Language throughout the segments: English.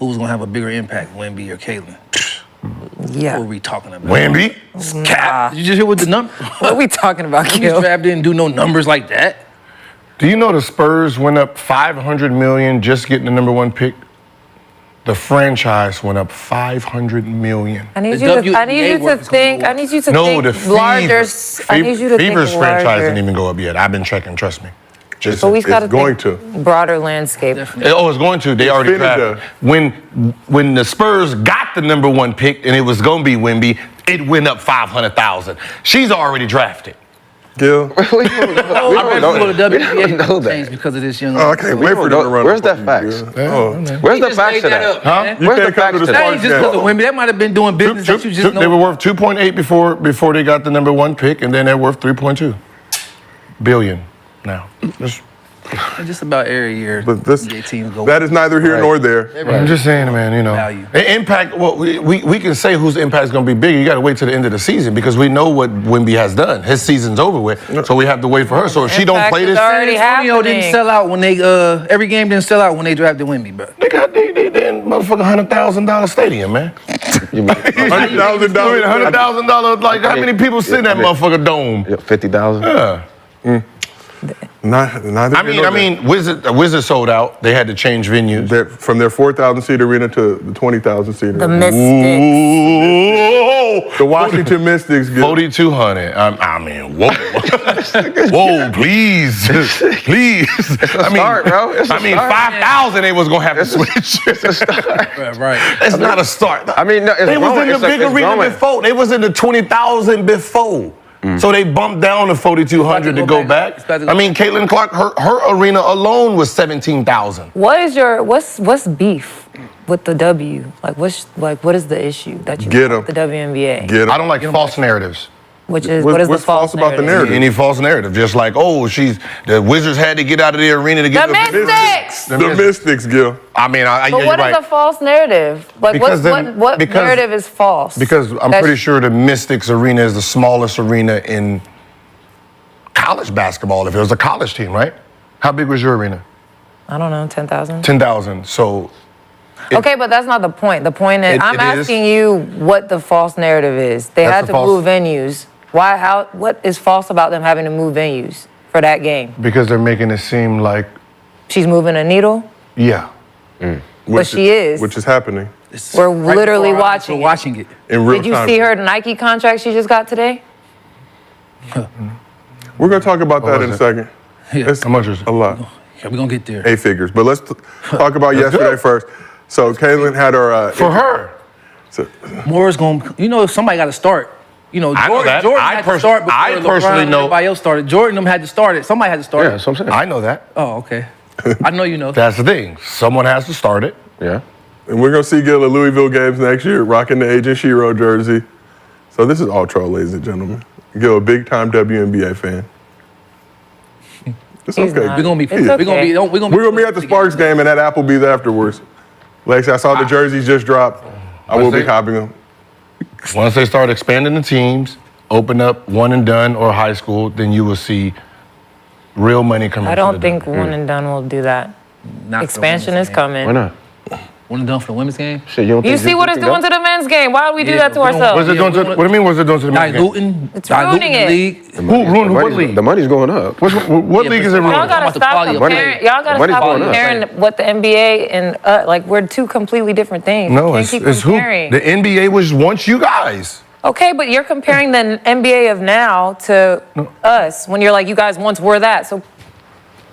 who's gonna have a bigger impact, Wemby or Caitlin? Yeah. What are we talking about? Wemby? Cap. Did you just hear what the number? What are we talking about, Wemby's draft didn't do no numbers like that. Do you know the Spurs went up $500 million just getting the #1 pick? The franchise went up $500 million. I need you to think. I need you to think larger. I need you to think Fever's franchise larger. didn't even go up yet. I've been checking, trust me. But we've got to going think broader landscape. Oh, it's going to. They already drafted. When the Spurs got the #1 pick and it was going to be Wemby, it went up 500,000. She's already drafted. Gil? I read for the WNBA changed because of this young. I can't wait for them to run. Where's that facts? Where's the facts to that? Huh? You can't come to the That ain't just because of Wemby. That might have been doing business that you just know. They were worth 2.8 before they got the #1 pick, and then they're worth 3.2 billion now. Just about every year. But this, NBA teams go. that is neither here nor there. I'm just saying, man, you know. Value. Impact, well, we can say whose impact is going to be bigger. You got to wait till the end of the season because we know what Wemby has done. His season's over with, so we have to wait for her. So if she don't play this already San Antonio didn't sell out when they, every game didn't sell out when they drafted Wemby, bro. they in motherfucking $100,000 stadium, man. $100,000. $100,000, like how many people sit in that motherfucker dome? 50,000. Yeah. I mean, Wizards sold out. They had to change venues. From their 4,000-seat arena to the 20,000-seat The arena. Mystics. The Washington Mystics. 4,200. I mean, whoa. Whoa, please. Please. Start, bro. It's a start. 5,000 they was going to have to switch. It's a start. Right. That's not a start. I mean, no, they was in the big arena before. They was in the 20,000 before. So they bumped down to 4,200 to go back. I mean, Caitlin Clark, her arena alone was 17,000. What's beef with the W? What is the issue that you Get have with the WNBA? I don't like false narratives. What is the what's false about the narrative? Any false narrative, just like, the Wizards had to get out of the arena to get The Mystics. The Mystics, Gil. I mean, But what is a false narrative? Like, what narrative is false? Because I'm pretty sure the Mystics arena is the smallest arena in college basketball. If it was a college team, right? How big was your arena? I don't know, 10,000. 10,000. So. Okay, but that's not the point. The point is, I'm asking you what the false narrative is. They had to move venues. Why? What is false about them having to move venues for that game? Because they're making it seem like. She's moving a needle? Yeah. But she is. Which is happening. We're literally watching We're watching it. In real time. Did you see her Nike contract she just got today? We're going to talk about that in a second. How much is it? A lot. Yeah, we're going to get there. 8 figures. But let's talk about yesterday first. So Caitlin had her... For her. More is going to... somebody got to start. Jordan had to start before LeBron and everybody else started. Jordan them had to start it. Somebody had to start it. Yeah, that's what I'm saying. I know that. Oh, okay. I know you know. That's the thing. Someone has to start it. Yeah. And we're going to see Gil at Louisville games next year, rocking the Agent Shiro jersey. So this is all troll, ladies and gentlemen. Gil, a big-time WNBA fan. It's okay. We're going to be... We're We're going to be at the Sparks game and at Applebee's afterwards. Lex, I saw the jerseys just drop. I will be copying them. Once they start expanding the teams, open up one and done or high school, then you will see real money coming. I don't think one and done will do that. Expansion is coming. Why not? One and done for the women's game? Shit, You see what it's doing to the men's game. Why would we do that to What's ourselves? it doing to? What do you mean? What's it doing to the men's game? Diluting. It's ruining the it. league. Who ruined what league? The money's going up. What league is it Y'all ruining? gotta stop comparing. Y'all gotta Money's stop going up. comparing what the NBA and we're two completely different things. No, you can't keep it's who? comparing. The NBA was once you guys. Okay, but you're comparing the NBA of now to us when you're like, you guys once were that. So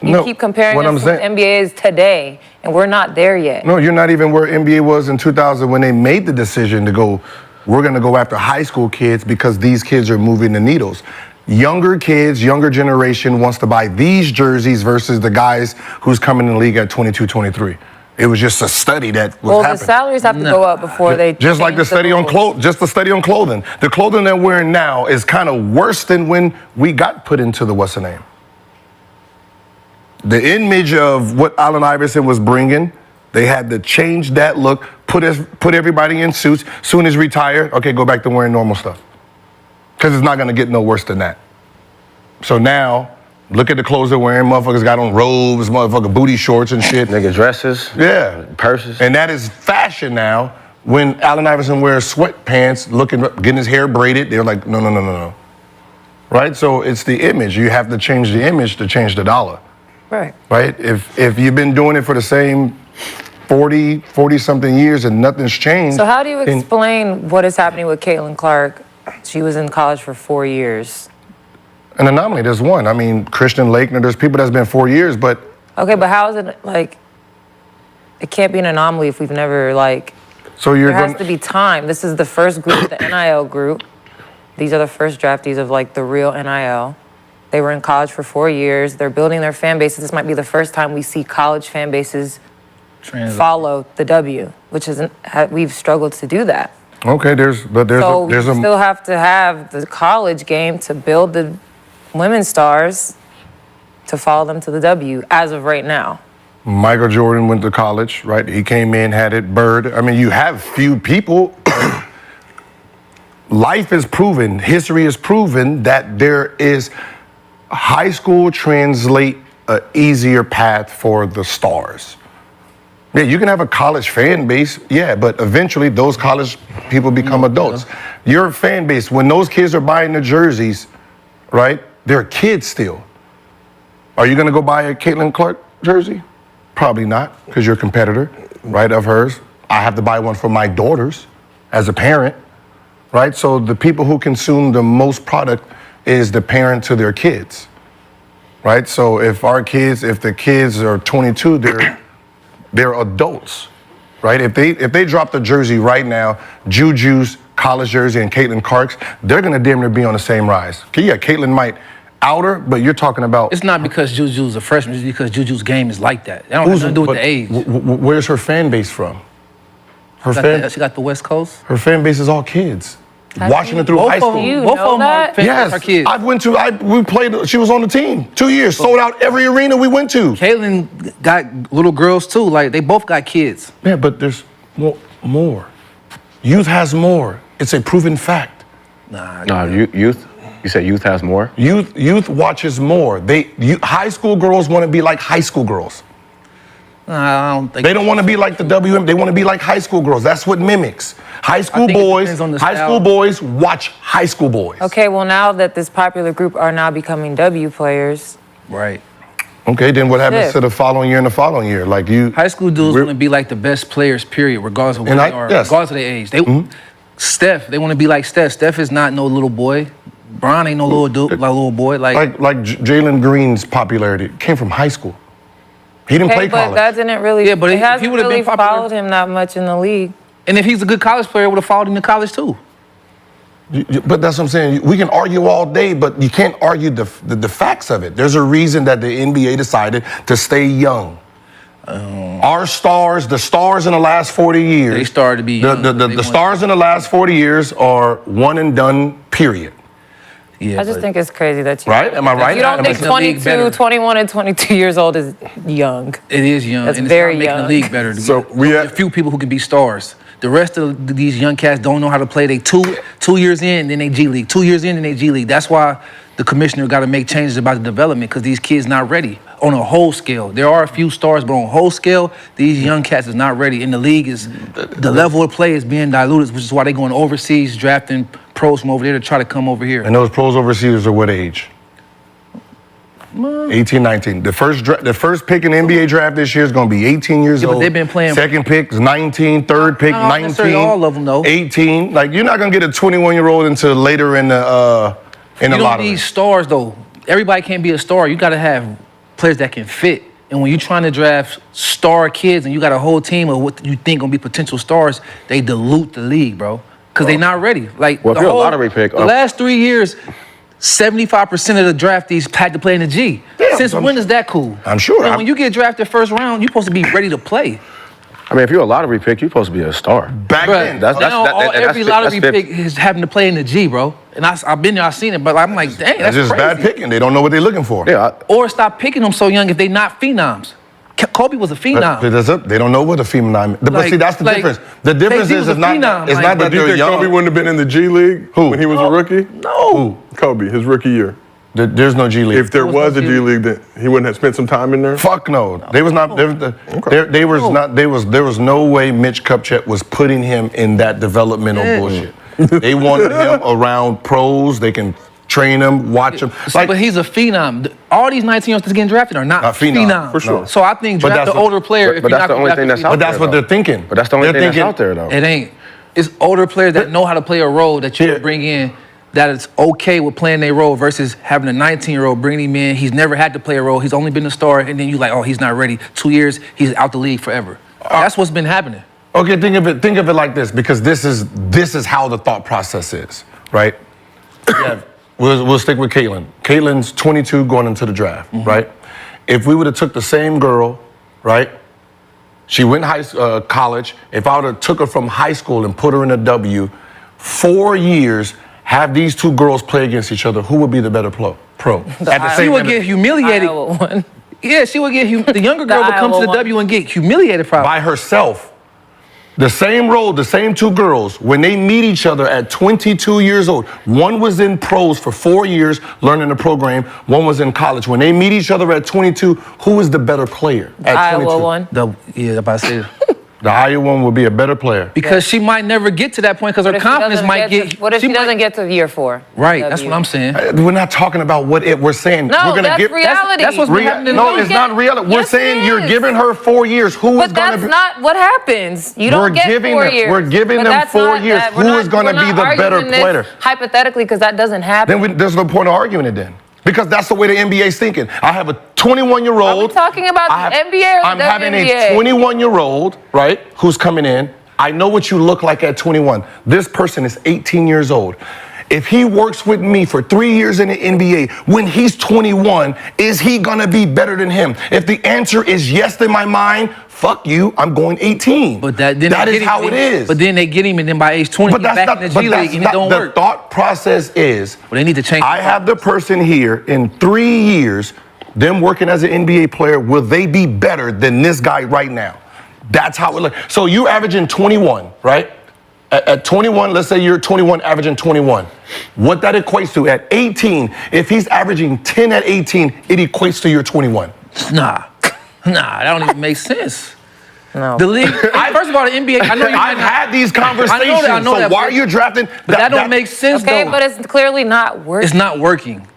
you keep comparing what us I'm to saying- what NBA is today, and we're not there yet. No, you're not even where NBA was in 2000 when they made the decision to go, we're going to go after high school kids because these kids are moving the needles. Younger kids, younger generation wants to buy these jerseys versus the guys who's coming in the league at 22, 23. It was just a study that was happening. The salaries have to go up before they just like the study on rules. the study on clothing. The clothing they're wearing now is kind of worse than when we got put into the what's the name. The image of what Allen Iverson was bringing, they had to change that look, put everybody in suits. Soon as retired, okay, go back to wearing normal stuff. Because it's not going to get no worse than that. So now, Look at the clothes they're wearing. Motherfuckers got on robes, motherfucker booty shorts and shit. Nigga dresses. Yeah. Purses. And that is fashion now. When Allen Iverson wears sweatpants, getting his hair braided, they're like, no. Right? So it's the image. You have to change the image to change the dollar. Right. Right? If you've been doing it for the same 40-something years and nothing's changed. So how do you explain what is happening with Caitlin Clark? She was in college for 4 years. An anomaly, there's one. I mean, Christian Laettner, there's people that's been 4 years, but... Okay, but how is it, like, it can't be an anomaly if we've never, like... So there has to be time. This is the first group, the NIL group. These are the first draftees of, like, the real NIL. They were in college for 4 years. They're building their fan bases. This might be the first time we see college fan bases follow the W, which isn't, we've struggled to do that. Okay, there's we still have to have the college game to build the women's stars to follow them to the W as of right now. Michael Jordan went to college, right? He came in, had it. Bird. I mean, you have few people. Life is proven, history is proven that there is high school translate an easier path for the stars. Yeah, you can have a college fan base, yeah, but eventually those college people become adults. Your fan base, when those kids are buying the jerseys, right, they're kids still. Are you gonna go buy a Caitlin Clark jersey? Probably not, because you're a competitor, right, of hers. I have to buy one for my daughters as a parent, right? So the people who consume the most product is the parent to their kids, right? So if the kids are 22, they're adults, right? If they drop the jersey right now, Juju's college jersey and Caitlin Clark's, they're gonna damn near be on the same rise. Okay, yeah, Caitlin might out her, but you're talking about... It's not because Juju's a freshman, it's because Juju's game is like that. It don't have nothing to do with the age. Where's her fan base from? She got the West Coast? Her fan base is all kids. Watching her through high school. Both of them are yes, are kids. we played, she was on the team 2 years, sold out every arena we went to. Caitlin got little girls too, like they both got kids. Yeah, but there's more. Youth has more. It's a proven fact. Youth? You said youth has more? Youth watches more. High school girls want to be like high school girls. I don't think they don't want to be like the WNBA. They want to be like high school girls. That's what mimics. High school boys watch high school boys. Okay, well now that this popular group are now becoming W players. Right. Okay, then what happens to the following year and the following year? Like high school dudes want to be like the best players, period, regardless of where they are, regardless of their age. Steph, they want to be like Steph. Steph is not no little boy. Bron ain't no little boy. Like Jalen Green's popularity came from high school. He didn't play college. But that didn't really. Yeah, but it hasn't he would have really been popular. followed him that much in the league. And if he's a good college player, would have followed him to college too. But that's what I'm saying. We can argue all day, but you can't argue the facts of it. There's a reason that the NBA decided to stay young. Our stars, the stars in the last 40 years. They started to be young. The stars in the last 40 years are one and done, period. Yeah, I just think it's crazy that you... Right? Am I right? You don't think 22, 21, and 22 years old is young. It is young. That's and very it's not young. making the league better. So we have a few people who can be stars. The rest of these young cats don't know how to play. They two years in, then they G League. 2 years in, then they G League. That's why the commissioner got to make changes about the development, because these kids not ready on a whole scale. There are a few stars, but on a whole scale, these young cats is not ready. And the league is, the level of play is being diluted, which is why they're going overseas, drafting pros from over there to try to come over here. And those pros overseas are what age? 18, 19. The first pick in the NBA draft this year is going to be 18 years old. But they've been playing. Second pick is 19. Third pick, 19. Necessarily all of them, though. 18. Like, you're not going to get a 21-year-old until later in the lottery. You don't need stars, though. Everybody can't be a star. You got to have players that can fit. And when you're trying to draft star kids and you got a whole team of what you think going to be potential stars, they dilute the league, bro. Because they're not ready. Like, well, if you're a lottery pick... The last 3 years... 75% of the draftees had to play in the G. Yeah, Since when is that cool? I'm sure. When you get drafted first round, you're supposed to be ready to play. I mean, if you're a lottery pick, you're supposed to be a star. Back then. Every lottery pick is having to play in the G, bro. And I've been there, I've seen it, but I'm like, dang, that's just crazy. bad picking. They don't know what they're looking for. Yeah. Or stop picking them so young if they're not phenoms. Kobe was a phenom. They don't know what a phenom is. But see, that's the difference. The difference is not that do you they're think young. Kobe wouldn't have been in the G League when he was a rookie? No. Kobe, his rookie year. There's no G League. If there was a G League, then he wouldn't have spent some time in there? Fuck no. They was not. There was no way Mitch Kupchak was putting him in that developmental bullshit. They wanted him around pros. They can train him, watch him. But he's a phenom. All these 19-year-olds that's getting drafted are not phenom, for sure. So I think But draft that's the older player. If But you're that's not the only thing that's out But there. that's what though. they're thinking. But that's the only They're thing thinking- that's out there, though. It ain't. It's older players that know how to play a role that you Yeah. would bring in. That it's okay with playing their role versus having a 19-year-old bring him in. He's never had to play a role. He's only been a star, and then you like, oh, he's not ready. 2 years, he's out the league forever. That's what's been happening. Okay, think of it like this, because this is how the thought process is, right? Yeah, we'll stick with Caitlin. Caitlin's 22 going into the draft, right? If we would have took the same girl, right? She went college. If I would have took her from high school and put her in a W, 4 years, have these two girls play against each other, who would be the better pro? At the She same would get humiliated. Iowa one. Yeah, she would get the younger girl would come to Iowa the one. W and get humiliated probably. by herself. The same role, the same two girls, when they meet each other at 22 years old, one was in pros for 4 years learning the program, one was in college. When they meet each other at 22, who is the better player at 22? Iowa one. Yeah, I'm about to say The Iowa one will be a better player. because she might never get to that point because her What if she confidence doesn't might get. get. What if she might- doesn't get to year 4? Right, that's what I'm saying. We're not talking about we're saying. No, we're gonna that's give, reality. That's what's been happening. No, it's not reality. We're Yes, saying it you're is. giving her 4 years. Who is But going that's to be? not what happens. You don't We're get giving 4 them- years. we're giving But them that's 4 not years. that- Who is gonna be the better arguing this player? Hypothetically, because that doesn't happen. Then there's no point of arguing it then. Because that's the way the NBA's thinking. I have a 21-year-old. Are we talking about the NBA or the I'm having a WNBA? 21-year-old, right, who's coming in. I know what you look like at 21. This person is 18 years old. If he works with me for 3 years in the NBA, when he's 21, is he gonna be better than him? If the answer is yes in my mind, fuck you, I'm going 18. But then that they is get how him, it is. But then they get him, and then by age 20, But he's that's back not, in the but G that's League, and not it don't the work. thought process is. Well, they need to change. I have the person here in 3 years, them working as an NBA player, will they be better than this guy right now? That's how it looks. So you averaging 21, right? At 21, let's say you're 21, averaging 21. What that equates to at 18, if he's averaging 10 at 18, it equates to your 21. Nah, that don't even make sense. No. The league. First of all, the NBA. I know you might I've not- had these conversations. I know so that, why but- are you drafting? But that don't make sense Okay, though. but it's clearly not working. It's not working.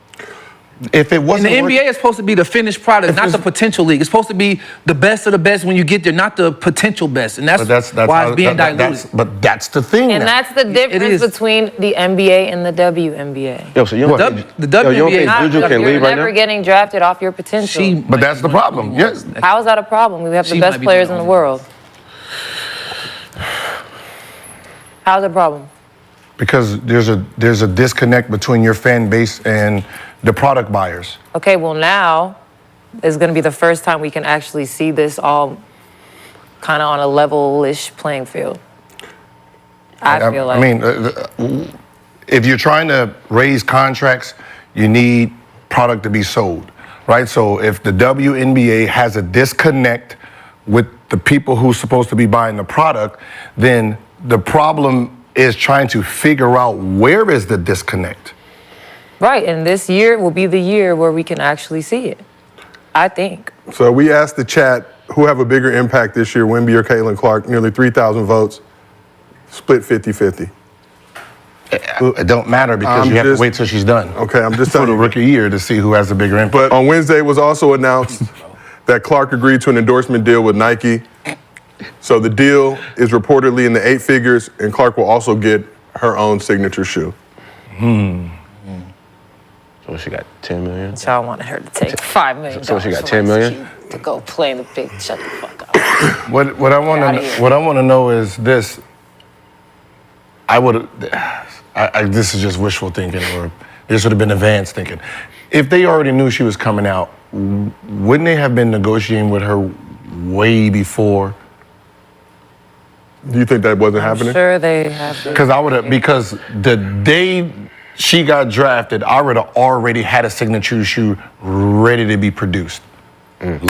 If it And wasn't the working- NBA is supposed to be the finished product, not the potential league. It's supposed to be the best of the best when you get there, not the potential best. And that's, But that's why how- it's being that- diluted. but that's the thing. And now. that's the difference is. between the NBA and the WNBA. Yo, so you don't What? think, The yo, you don't WNBA think Not- Juju can you're leave right never now? getting drafted off your potential. But that's the problem. Yes. How is that a problem? We have the She best might be players the in the only world. How's it a problem? Because there's a disconnect between your fan base and the product buyers. Okay, well now is going to be the first time we can actually see this all kind of on a level-ish playing field. I feel like. I mean, if you're trying to raise contracts, you need product to be sold, right? So if the WNBA has a disconnect with the people who's supposed to be buying the product, then the problem is trying to figure out where is the disconnect. Right, and this year will be the year where we can actually see it. I think. So we asked the chat who have a bigger impact this year, Wemby or Caitlin Clark, nearly 3,000 votes, split 50-50. It don't matter because I'm you have just- to wait till she's done. Okay, I'm just for telling the you. rookie year to see who has the bigger impact. But on Wednesday, it was also announced that Clark agreed to an endorsement deal with Nike. So the deal is reportedly in the 8 figures, and Clark will also get her own signature shoe. So she got 10 million? So I wanted her to take $5 million. So she got for 10 my million? shoe To go play in the big. Shut the fuck up. What I outta here. want to know is this. This is just wishful thinking, or this would have been advanced thinking. If they already knew she was coming out, wouldn't they have been negotiating with her way before? Do you think that wasn't I'm happening? sure they have. Because the day she got drafted, I would have already had a signature shoe ready to be produced.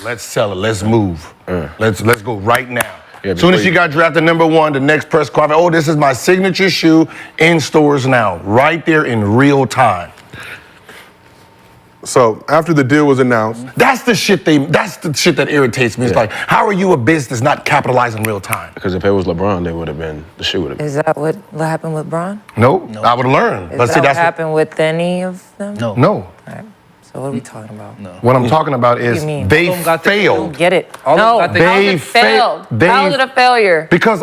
Let's sell it. Let's move. Let's go right now. Yeah, As soon as before she you- got drafted number 1, the next press conference, oh, this is my signature shoe in stores now, right there in real time. So after the deal was announced, That's the shit that irritates me. It's like, how are you a business not capitalizing real time? Because if it was LeBron, the shoe would have been. Is that what happened with Bron? Nope. I would have learned. Is But that see, what that's happened with any of them? No. no. All right. So what are we talking about? No. What I'm talking about is you mean? they All of them got the- I don't failed. get it. All of No, them got the- how They is it failed? fa- How is it a failure? Because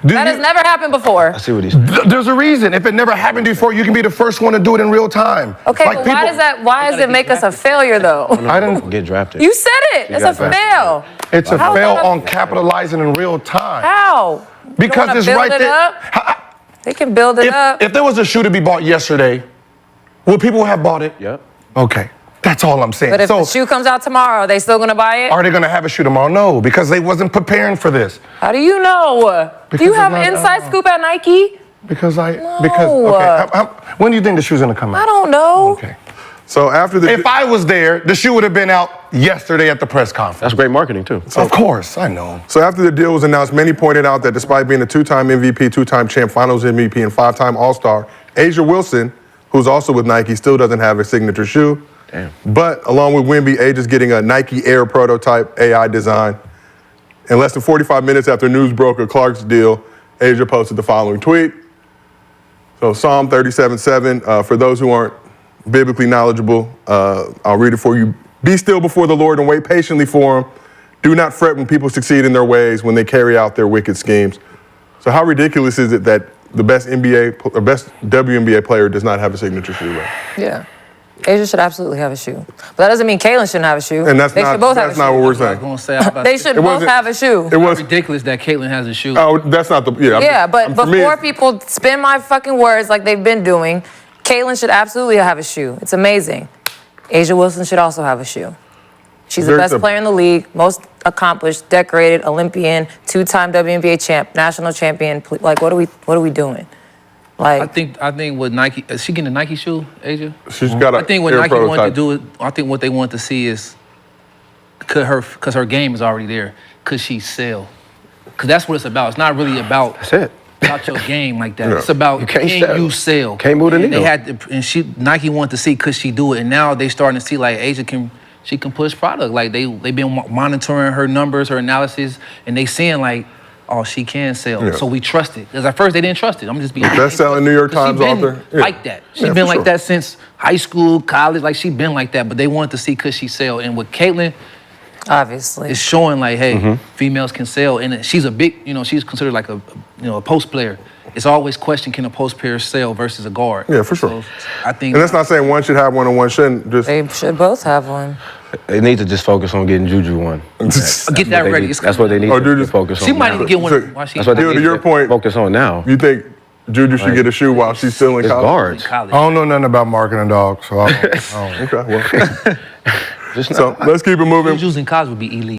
That has never happened before. I see what he's saying. There's a reason. If it never happened before, you can be the first one to do it in real time. Okay, Like but why people- does it make us a failure though? I didn't. Get drafted. You said it. It's a got drafted. fail. It's a How is fail that a- on capitalizing in real time. How? Because wanna it's build right it there. up? They can build it up. If there was a shoe to be bought yesterday, would people have bought it? Yep. Okay, that's all I'm saying. But if So, the shoe comes out tomorrow, are they still gonna buy it? are they going to have a shoe tomorrow? No, because they wasn't preparing for this. How do you know? Do you Because have I'm an not- inside scoop at Nike? Because No. when do you think the shoe's going to come out? I don't know. Okay. so after the If I was there, the shoe would have been out yesterday at the press conference. That's great marketing too. Of course, I know. So after the deal was announced, many pointed out that despite being a two-time MVP, two-time champ, Finals MVP, and five-time All-Star, Asia Wilson, who's also with Nike, still doesn't have a signature shoe. Damn. But along with Wemby, Asia's getting a Nike Air prototype AI design. In less than 45 minutes after news broke of Clark's deal, Asia posted the following tweet. So Psalm 37:7, for those who aren't biblically knowledgeable, I'll read it for you. Be still before the Lord and wait patiently for him. Do not fret when people succeed in their ways, when they carry out their wicked schemes. So how ridiculous is it that the best best WNBA player does not have a signature shoe? Right? Yeah. Asia should absolutely have a shoe. But that doesn't mean Caitlin shouldn't have a shoe. And that's they should both have a not shoe. what we're I was saying. gonna say, I'm about They to say, should It both wasn't- have a shoe. It was ridiculous that Caitlin has a shoe. Oh, that's not the Yeah, but for me, before it's- people spin my fucking words like they've been doing, Caitlin should absolutely have a shoe. It's amazing. Asia Wilson should also have a shoe. She's the Very best simple. player in the league, most accomplished, decorated, Olympian, two-time WNBA champ, national champion. Like, what are we doing? Like, I think with Nike, is she getting a Nike shoe, Asia? she's got a I think what Air Nike prototype. wanted to do is, I think what they want to see is, because her game is already there, could she sell? Because that's what it's about. It's not really about That's it. about your game like that. Yeah. It's about You can't can sell. you sell? Can't move the And needle. They had to, and Nike wanted to see could she do it, and now they starting to see like Asia can push product. Like they've been monitoring her numbers, her analysis, and they seeing like, oh, she can sell. Yeah. So we trust it. Because at first they didn't trust it. I'm just being Best-selling New York 'Cause she Times been author. Yeah. like that. She Yeah, been for like sure. that since high school, college. Like she been like that. But they wanted to see could she sell. And with Caitlin, obviously. it's showing like, hey, Mm-hmm. females can sell. And she's a big, she's considered like a post player. It's always question, can a post player sell versus a guard? Yeah, for sure. So I think And that's not saying one should have one and one shouldn't. Just They should both have one. They need to just focus on getting Juju one. get that ready. It's That's what they need Or to Juju- focus on. She might now. need to get one So- while she's That's what they Dude, need to your point- focus on now. you think Juju should get a shoe while she's still in It's college? guards. college. I don't know nothing about marketing, dog, so I don't. Okay, well. Just So let's keep it moving. Juju's in college would be elite.